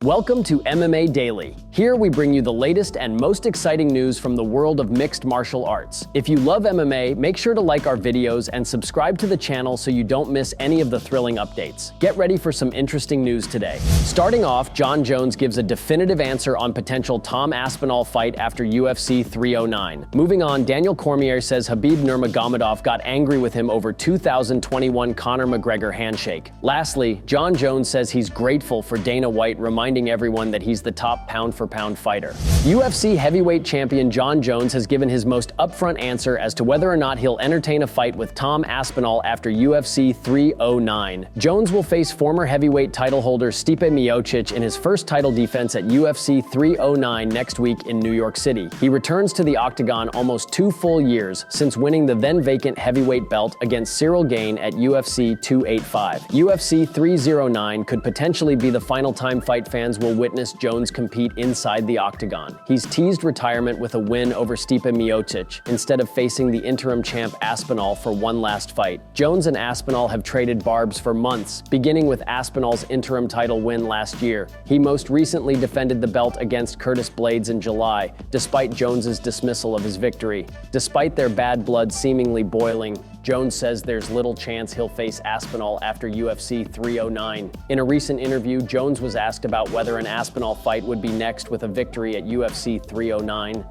Welcome to MMA Daily. Here we bring you the latest and most exciting news from the world of mixed martial arts. If you love MMA, make sure to like our videos and subscribe to the channel so you don't miss any of the thrilling updates. Get ready for some interesting news today. Starting off, Jon Jones gives a definitive answer on potential Tom Aspinall fight after UFC 309. Moving on, Daniel Cormier says Khabib Nurmagomedov got angry with him over 2021 Conor McGregor handshake. Lastly, Jon Jones says he's grateful for Dana White reminding everyone that he's the top pound-for-pound fighter. UFC heavyweight champion Jon Jones has given his most upfront answer as to whether or not he'll entertain a fight with Tom Aspinall after UFC 309. Jones will face former heavyweight title holder Stipe Miocic in his first title defense at UFC 309 next week in New York City. He returns to the octagon almost 2 full years since winning the then-vacant heavyweight belt against Cyril Gane at UFC 285. UFC 309 could potentially be the final time fight fans will witness Jones compete inside the octagon. He's teased retirement with a win over Stipe Miocic instead of facing the interim champ Aspinall for one last fight. Jones and Aspinall have traded barbs for months, beginning with Aspinall's interim title win last year. He most recently defended the belt against Curtis Blaydes in July, despite Jones's dismissal of his victory. Despite their bad blood seemingly boiling, Jones says there's little chance he'll face Aspinall after UFC 309. In a recent interview, Jones was asked about whether an Aspinall fight would be next with a victory at UFC 309.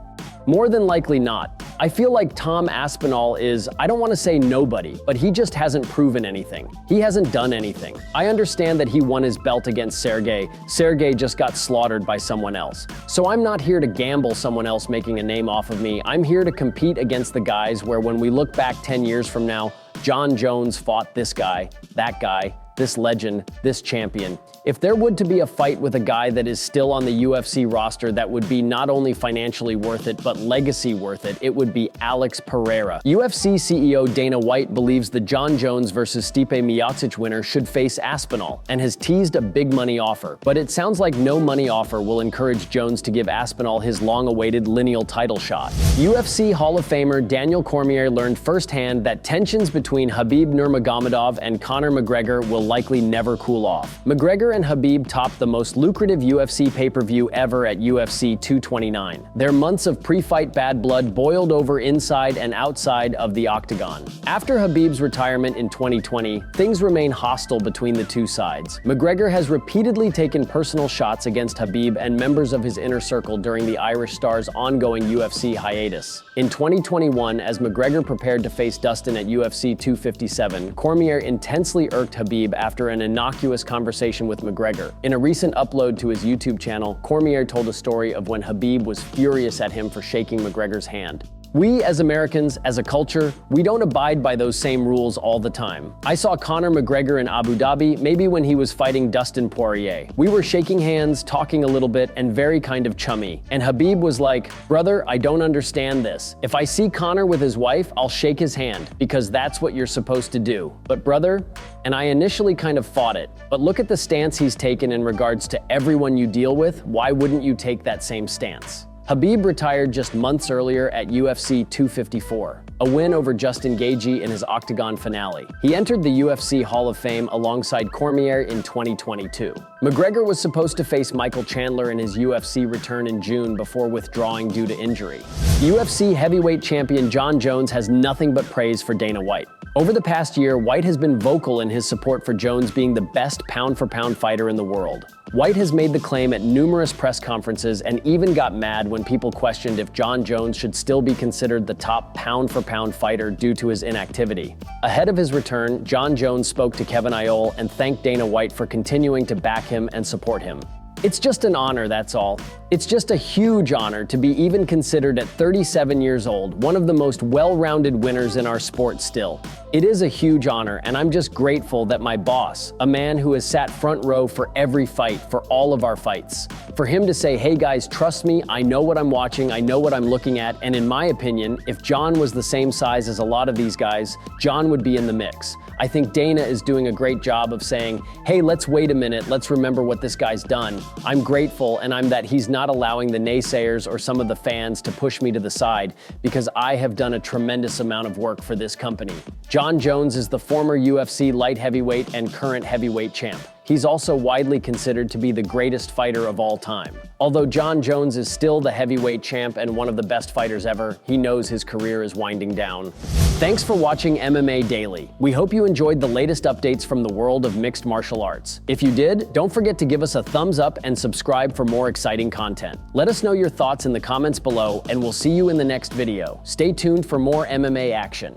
More than likely not. I feel like Tom Aspinall is, I don't want to say nobody, but he just hasn't proven anything. He hasn't done anything. I understand that he won his belt against Sergey. Sergey just got slaughtered by someone else. So I'm not here to gamble someone else making a name off of me. I'm here to compete against the guys where when we look back 10 years from now, Jon Jones fought this guy, that guy, this legend, this champion. If there would to be a fight with a guy that is still on the UFC roster that would be not only financially worth it, but legacy worth it, it would be Alex Pereira. UFC CEO Dana White believes the Jon Jones versus Stipe Miocic winner should face Aspinall and has teased a big money offer. But it sounds like no money offer will encourage Jones to give Aspinall his long-awaited lineal title shot. UFC Hall of Famer Daniel Cormier learned firsthand that tensions between Khabib Nurmagomedov and Conor McGregor will likely never cool off. McGregor and Khabib topped the most lucrative UFC pay-per-view ever at UFC 229. Their months of pre-fight bad blood boiled over inside and outside of the octagon. After Khabib's retirement in 2020, things remain hostile between the two sides. McGregor has repeatedly taken personal shots against Khabib and members of his inner circle during the Irish star's ongoing UFC hiatus. In 2021, as McGregor prepared to face Dustin at UFC 257, Cormier intensely irked Khabib after an innocuous conversation with McGregor. In a recent upload to his YouTube channel, Cormier told a story of when Khabib was furious at him for shaking McGregor's hand. We, as Americans, as a culture, we don't abide by those same rules all the time. I saw Conor McGregor in Abu Dhabi, maybe when he was fighting Dustin Poirier. We were shaking hands, talking a little bit, and very kind of chummy. And Khabib was like, "Brother, I don't understand this. If I see Conor with his wife, I'll shake his hand, because that's what you're supposed to do. But brother," and I initially kind of fought it, but look at the stance he's taken in regards to everyone you deal with. Why wouldn't you take that same stance? Khabib retired just months earlier at UFC 254, a win over Justin Gaethje in his Octagon finale. He entered the UFC Hall of Fame alongside Cormier in 2022. McGregor was supposed to face Michael Chandler in his UFC return in June before withdrawing due to injury. UFC heavyweight champion Jon Jones has nothing but praise for Dana White. Over the past year, White has been vocal in his support for Jones being the best pound-for-pound fighter in the world. White has made the claim at numerous press conferences and even got mad when people questioned if Jon Jones should still be considered the top pound-for-pound fighter due to his inactivity. Ahead of his return, Jon Jones spoke to Kevin Iole and thanked Dana White for continuing to back him and support him. It's just an honor, that's all. It's just a huge honor to be even considered at 37 years old, one of the most well-rounded winners in our sport still. It is a huge honor, and I'm just grateful that my boss, a man who has sat front row for every fight, for all of our fights, for him to say, "Hey guys, trust me, I know what I'm watching, I know what I'm looking at," and in my opinion, if Jon was the same size as a lot of these guys, Jon would be in the mix. I think Dana is doing a great job of saying, "Hey, let's wait a minute, let's remember what this guy's done." I'm grateful, and I'm that he's not allowing the naysayers or some of the fans to push me to the side, because I have done a tremendous amount of work for this company. Jon Jones is the former UFC light heavyweight and current heavyweight champ. He's also widely considered to be the greatest fighter of all time. Although Jon Jones is still the heavyweight champ and one of the best fighters ever, he knows his career is winding down. Thanks for watching MMA Daily. We hope you enjoyed the latest updates from the world of mixed martial arts. If you did, don't forget to give us a thumbs up and subscribe for more exciting content. Let us know your thoughts in the comments below, and we'll see you in the next video. Stay tuned for more MMA action.